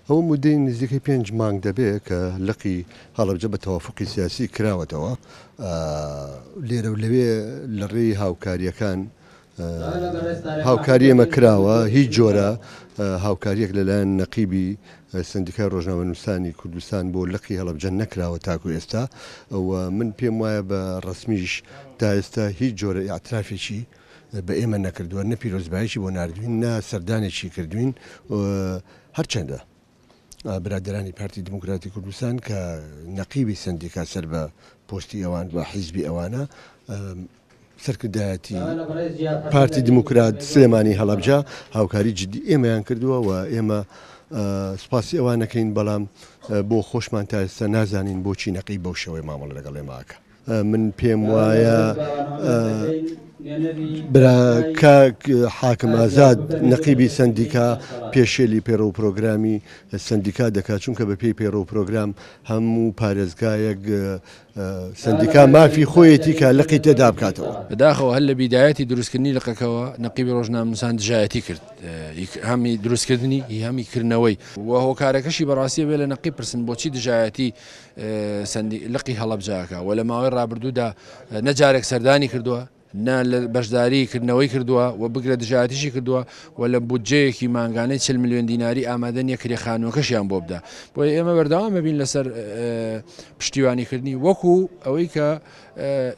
ئەو مودەی نزیکەی 5 مانگ دەبێت کە لقی هەڵەبجە بە تەوافقی سیاسی کراوەتەوە لێرە و لەوێ لە ڕێی هاوکاریەکان هاوکاری ئەمە کراوە هیچ جۆرە هاوکاریەک لەلایەن نەقیبی سندیکای ڕۆژنامەنووسانی کوردستان بۆ لقی هەڵەبجە نەکراوە تاکو ئێستا من پێم وایە بە ڕسمیش تا ئێستا هیچ جۆرە ئاعترافێکی بە ئێمە نەکردووە نە پیرۆزبایشی بۆ نردوین نە سەردانێکی کردوین هەرچەندە برادرانی پارتی دموکراتی کوردستان کە نەقیبی سندیکا سەر بە پۆستی ئەوان بە حیزبی ئەوانە سەرکردایەتی پارتی دموکرات سلێمانی هەڵەبجە هاوکاری جدی ئێمەیان کردووە و ئێمە سوپاسی ئەوانەکەین بەڵام بۆ خۆشمان تا ئێستا نازانین بۆچی نەقیب بەو شێوەی مامەڵە لەگەڵ ئێماکە من پێم وایە حاکم ئازاد نەقیبی سندیکا پێشێلی پێڕە و پرۆگرامی سندیکا دەکات چونکە بە پێی پێڕە و پرۆگرام هەموو پارێزگایەک سندیکا مافی خۆیەتی کە لقی تێدا بکاتەوە بەداخەوە هەر لە بیدایەتی دروستکردنی لقەکەەوە نەقیبی ڕۆژنامەنووسان دژایەتی کرد هەمی دروستکردنی هەمی کردنەوەی و هۆکارەکەشی بەڕاستی بێ لە نەقیب پرسن بۆچی دژایەتی لقی هەڵەبجاکە و لە ماوەی ڕابردوودا نەجارێک سەردانی کردووە نا لە بەشداریکردنەوەی کردووە و بگرە دژایەتیشی کردووە و لە بودجەیەکی مانگانەی 40 ملیۆن دیناری ئامادە نییە کرێخانووەکەشیان بۆ بدە بۆیە ئێمە بەردەوام ببین لەسەر پشتیوانیکردنی وەکو ئەوەی کە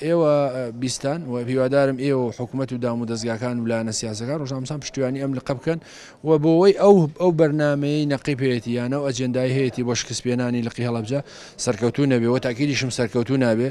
ئێوە بیستان و هیوادارم ئێوە حکوومەت و دام و دەستگاکان و لایەنە سیاسەکان ڕۆژنامەنووسان پشتیوانی ئەم لقە بکەن و بۆەوەی ئەو بەرنامەی نەقیب هەیەی یانە و ئەجێندای هەیەی بۆ شکستپێنانی لقی هەڵەبجە سەرکەوتوو نەبێ و تاکیدیشم سەرکەوتوو نابێ